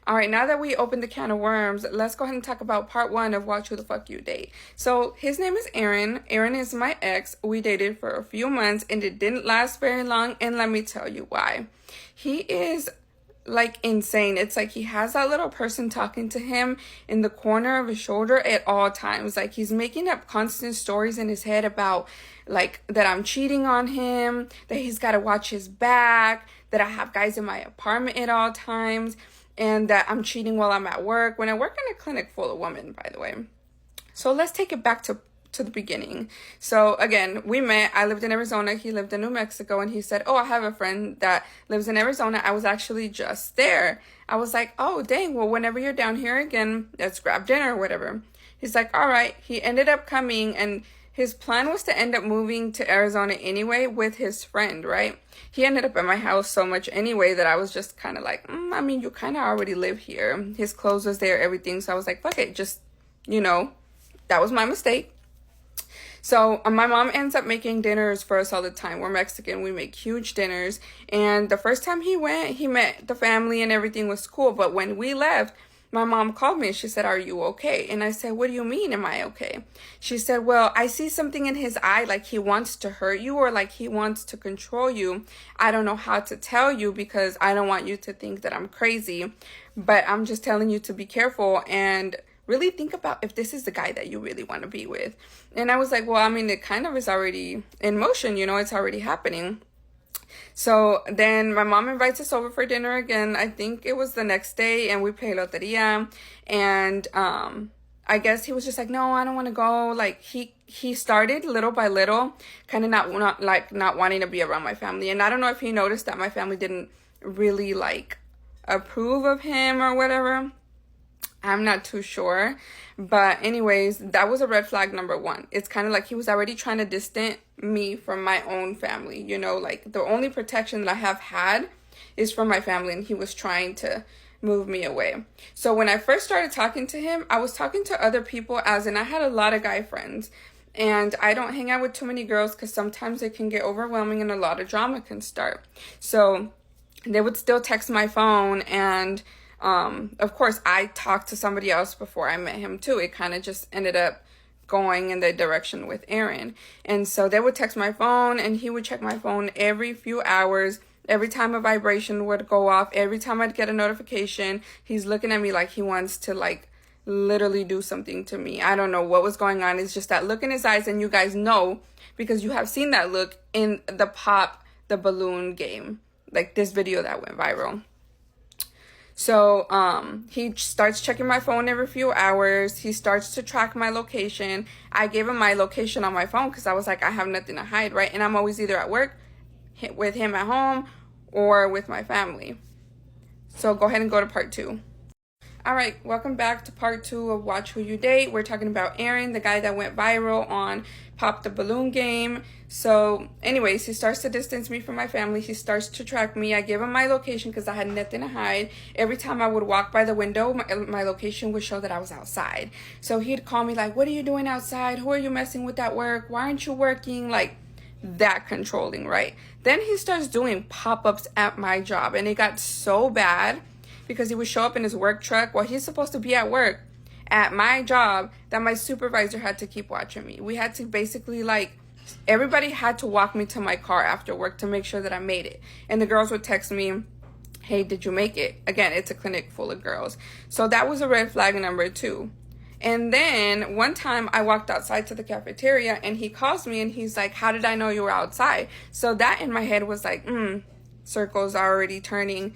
All right, now that we opened the can of worms, let's go ahead and talk about part one of Watch Who the Fuck You Date. So his name is Aaron. Aaron is my ex. We dated for a few months and it didn't last very long. And let me tell you why. He is like insane. It's like he has that little person talking to him in the corner of his shoulder at all times. Like he's making up constant stories in his head about like that I'm cheating on him, that he's got to watch his back, that I have guys in my apartment at all times, and that I'm cheating while I'm at work, when I work in a clinic full of women, by the way. So let's take it back to the beginning. So again, we met. I lived in Arizona. He lived in New Mexico. And he said, oh, I have a friend that lives in Arizona. I was actually just there. I was like, oh, dang. Well, whenever you're down here again, let's grab dinner or whatever. He's like, all right. He ended up coming, and his plan was to end up moving to Arizona anyway with his friend, right? He ended up at my house so much anyway that I was just kind of like, I mean, you kind of already live here. His clothes was there, everything. So I was like, fuck it. Just, that was my mistake. So my mom ends up making dinners for us all the time. We're Mexican. We make huge dinners. And the first time he went, he met the family and everything was cool. But when we left, my mom called me and she said, are you okay? And I said, what do you mean, am I okay? She said, well, I see something in his eye, like he wants to hurt you or like he wants to control you. I don't know how to tell you because I don't want you to think that I'm crazy, but I'm just telling you to be careful and really think about if this is the guy that you really want to be with. And I was like, well, I mean, it kind of is already in motion, it's already happening. So then my mom invites us over for dinner again. I think it was the next day, and we play loteria. And I guess he was just like, no, I don't want to go. Like he started little by little, kind of not wanting to be around my family. And I don't know if he noticed that my family didn't really like approve of him or whatever. I'm not too sure. But anyways, that was a red flag number one. It's kind of like he was already trying to distance me from my own family. Like the only protection that I have had is from my family, and he was trying to move me away. So when I first started talking to him, I was talking to other people, as in I had a lot of guy friends. And I don't hang out with too many girls because sometimes it can get overwhelming and a lot of drama can start. So they would still text my phone, and of course, I talked to somebody else before I met him too. It kind of just ended up going in the direction with Aaron. And so they would text my phone, and he would check my phone every few hours. Every time a vibration would go off, every time I'd get a notification, he's looking at me like he wants to like literally do something to me. I don't know what was going on. It's just that look in his eyes, and you guys know because you have seen that look in the Pop the Balloon game, like this video that went viral. So he starts checking my phone every few hours. He starts to track my location. I gave him my location on my phone because I was like, I have nothing to hide, right? And I'm always either at work with him at home or with my family. So go ahead and go to part two. All right, welcome back to part two of Watch Who You Date. We're talking about Aaron, the guy that went viral on Pop the Balloon game. So anyways, he starts to distance me from my family. He starts to track me. I give him my location because I had nothing to hide. Every time I would walk by the window, my location would show that I was outside. So he'd call me like, what are you doing outside? Who are you messing with at work? Why aren't you working? Like that controlling, right? Then he starts doing pop-ups at my job, and it got so bad because he would show up in his work truck while he's supposed to be at work at my job that my supervisor had to keep watching me. We had to basically everybody had to walk me to my car after work to make sure that I made it. And the girls would text me, hey, did you make it? Again, it's a clinic full of girls. So that was a red flag number two. And then one time I walked outside to the cafeteria, and he calls me and he's like, how did I know you were outside? So that in my head was like, circles are already turning.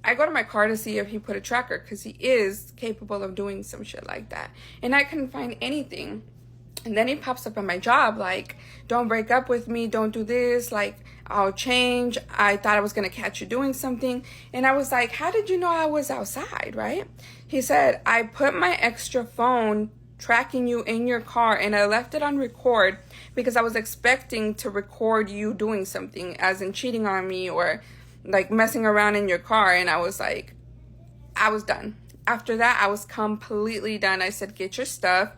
I go to my car to see if he put a tracker because he is capable of doing some shit like that. And I couldn't find anything. And then he pops up at my job like, don't break up with me. Don't do this. Like, I'll change. I thought I was going to catch you doing something. And I was like, how did you know I was outside, right? He said, I put my extra phone tracking you in your car, and I left it on record because I was expecting to record you doing something, as in cheating on me or like messing around in your car. And I was like, I was done. After that, I was completely done. I said, get your stuff,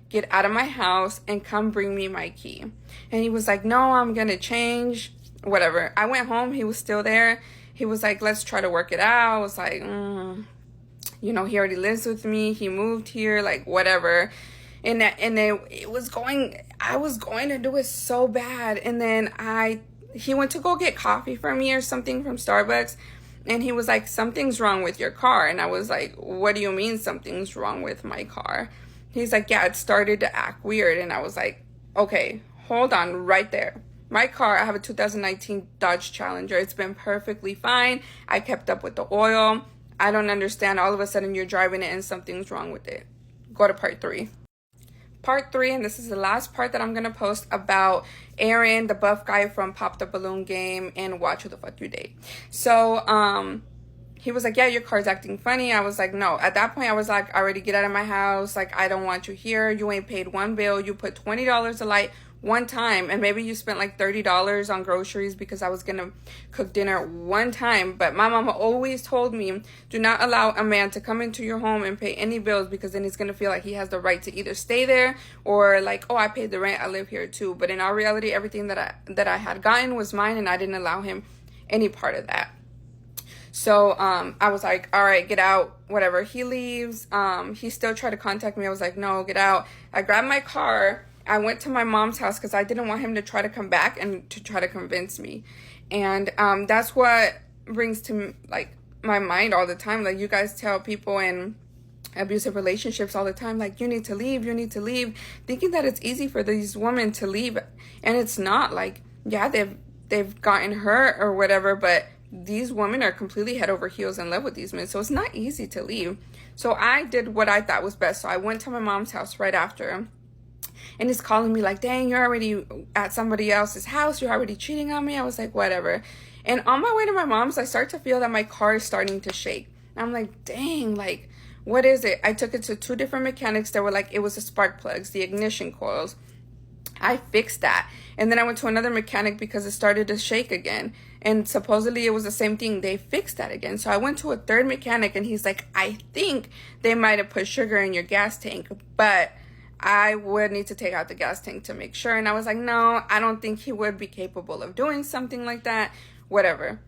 get out of my house, and come bring me my key. And he was like, no, I'm gonna change, whatever. I went home, he was still there. He was like, let's try to work it out. I was like, you know, he already lives with me, he moved here, like whatever. And it was going, I was going to do it so bad. And then he went to go get coffee for me or something from Starbucks, and he was like, something's wrong with your car. And I was like, what do you mean something's wrong with my car? He's like, yeah, it started to act weird. And I was like, okay, hold on right there. My car, I have a 2019 Dodge Challenger. It's been perfectly fine. I kept up with the oil. I don't understand. All of a sudden you're driving it and something's wrong with it. Go to part 3. Part 3, and this is the last part that I'm going to post about Aaron, the buff guy from Pop the Balloon Game and Watch Who the Fuck You Date. So, he was like, yeah, your car's acting funny. I was like, no. At that point, I was like, already get out of my house. Like, I don't want you here. You ain't paid one bill. You put $20 a light one time, and maybe you spent like $30 on groceries because I was gonna cook dinner one time. But my mama always told me, do not allow a man to come into your home and pay any bills, because then he's gonna feel like he has the right to either stay there or like, oh, I paid the rent, I live here too. But in all reality, everything that I had gotten was mine, and I didn't allow him any part of that. So I was like, all right, get out, whatever. He leaves. He still tried to contact me. I was like, no, get out. I grabbed my car. I went to my mom's house because I didn't want him to try to come back and to try to convince me. And that's what brings to like my mind all the time. Like, you guys tell people in abusive relationships all the time, like, you need to leave, thinking that it's easy for these women to leave. And it's not. Like, yeah, they've gotten hurt or whatever, but these women are completely head over heels in love with these men. So it's not easy to leave. So I did what I thought was best. So I went to my mom's house right after. And he's calling me like, dang, you're already at somebody else's house. You're already cheating on me. I was like, whatever. And on my way to my mom's, I start to feel that my car is starting to shake. And I'm like, dang, like, what is it? I took it to 2 different mechanics that were like, it was the spark plugs, the ignition coils. I fixed that. And then I went to another mechanic because it started to shake again. And supposedly it was the same thing. They fixed that again. So I went to a 3rd mechanic, and he's like, I think they might have put sugar in your gas tank, but I would need to take out the gas tank to make sure. And I was like, no, I don't think he would be capable of doing something like that, whatever.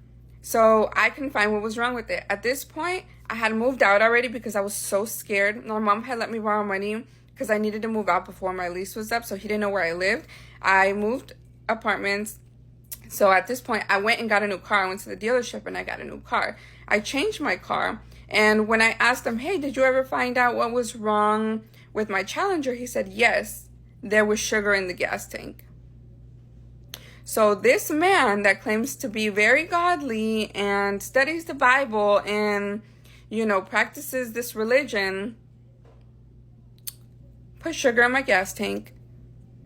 So I couldn't find what was wrong with it. At this point, I had moved out already because I was so scared. My mom had let me borrow money because I needed to move out before my lease was up, so he didn't know where I lived. I moved apartments. So at this point, I went and got a new car. I went to the dealership and I got a new car. I changed my car. And when I asked him, hey, did you ever find out what was wrong with my Challenger? He said, yes, there was sugar in the gas tank. So this man that claims to be very godly and studies the Bible and, you know, practices this religion, put sugar in my gas tank,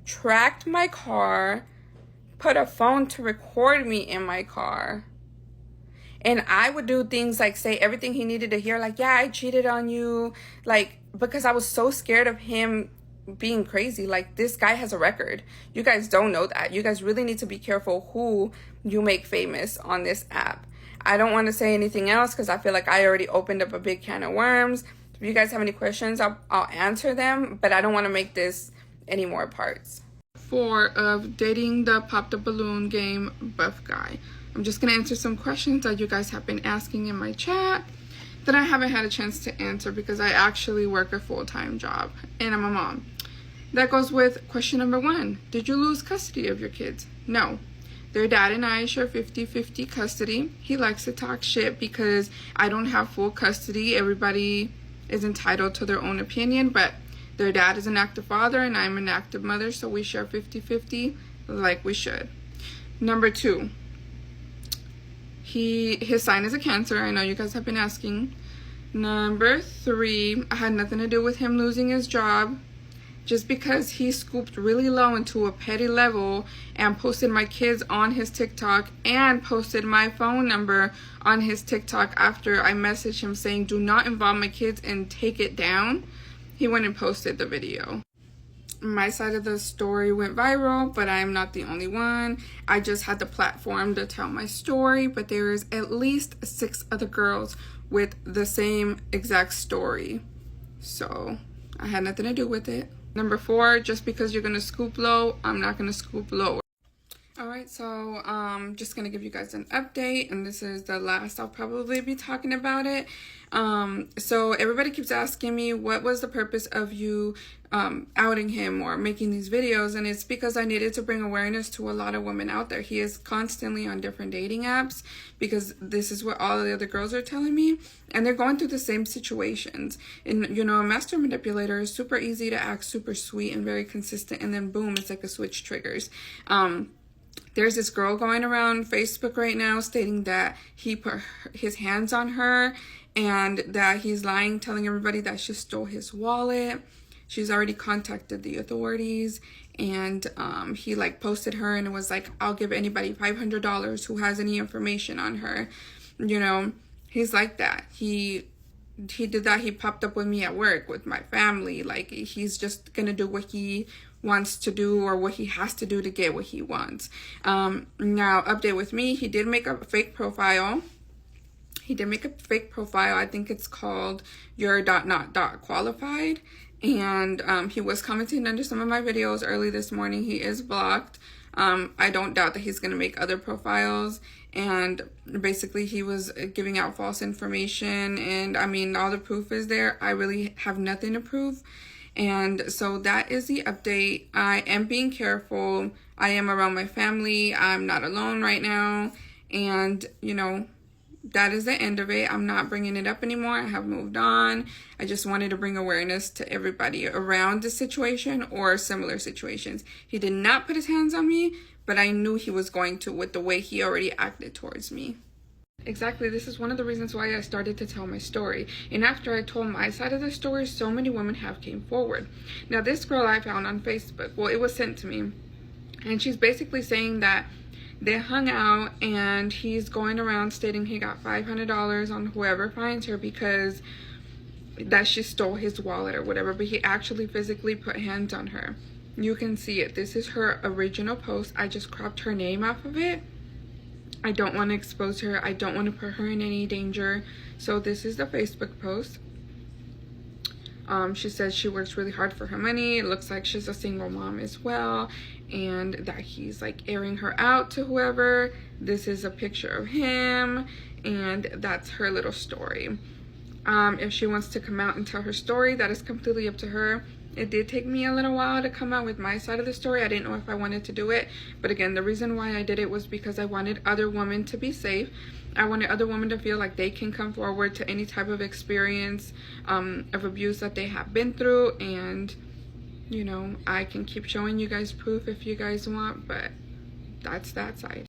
tracked my car, put a phone to record me in my car. And I would do things like say everything he needed to hear, like, yeah, I cheated on you, like, because I was so scared of him being crazy. Like, this guy has a record. You guys don't know that. You guys really need to be careful who you make famous on this app. I don't want to say anything else because I feel like I already opened up a big can of worms. If you guys have any questions, I'll answer them, but I don't want to make this any more parts. 4 of dating the Pop the Balloon Game buff guy. I'm just going to answer some questions that you guys have been asking in my chat that I haven't had a chance to answer because I actually work a full-time job and I'm a mom. That goes with question number 1. Did you lose custody of your kids? No. Their dad and I share 50-50 custody. He likes to talk shit because I don't have full custody. Everybody is entitled to their own opinion, but their dad is an active father and I'm an active mother, so we share 50-50 like we should. Number 2. His sign is a Cancer. I know you guys have been asking. Number 3, I had nothing to do with him losing his job. Just because he scooped really low into a petty level and posted my kids on his TikTok and posted my phone number on his TikTok after I messaged him saying, do not involve my kids and take it down, he went and posted the video. My side of the story went viral, but I'm not the only one. I just had the platform to tell my story, but there is at least 6 other girls with the same exact story. So I had nothing to do with it. Number 4, just because you're going to scoop low, I'm not going to scoop lower. All right, so just gonna give you guys an update, and this is the last I'll probably be talking about it. So everybody keeps asking me what was the purpose of you outing him or making these videos, and it's because I needed to bring awareness to a lot of women out there. He is constantly on different dating apps because this is what all the other girls are telling me, and they're going through the same situations. And you know, a master manipulator is super easy to act super sweet and very consistent, and then boom, it's like a switch triggers. There's this girl going around Facebook right now stating that he put his hands on her and that he's lying, telling everybody that she stole his wallet. She's already contacted the authorities, and he like posted her and it was like, I'll give anybody $500 who has any information on her. You know, he's like that. He did that. He popped up with me at work with my family. Like, he's just gonna do what he wants to do or what he has to do to get what he wants. Now, update with me, he did make a fake profile. I think it's called your ... qualified. And he was commenting under some of my videos early this morning. He is blocked. I don't doubt that he's going to make other profiles. And basically he was giving out false information. And I mean, all the proof is there. I really have nothing to prove. And so that is the update. I am being careful. I am around my family. I'm not alone right now. And, you know, that is the end of it. I'm not bringing it up anymore. I have moved on. I just wanted to bring awareness to everybody around the situation or similar situations. He did not put his hands on me, but I knew he was going to with the way he already acted towards me. Exactly, this is one of the reasons why I started to tell my story. And after I told my side of the story, so many women have came forward. Now, this girl I found on Facebook, well, it was sent to me. And she's basically saying that they hung out and he's going around stating he got $500 on whoever finds her because that she stole his wallet or whatever. But he actually physically put hands on her. You can see it. This is her original post. I just cropped her name off of it. I don't want to expose her. I don't want to put her in any danger. So this is the Facebook post. She says she works really hard for her money. It looks like she's a single mom as well. And that he's like airing her out to whoever. This is a picture of him. And that's her little story. If she wants to come out and tell her story, that is completely up to her. It did take me a little while to come out with my side of the story. I didn't know if I wanted to do it. But again, the reason why I did it was because I wanted other women to be safe. I wanted other women to feel like they can come forward to any type of experience of abuse that they have been through. And, you know, I can keep showing you guys proof if you guys want, but that's that side.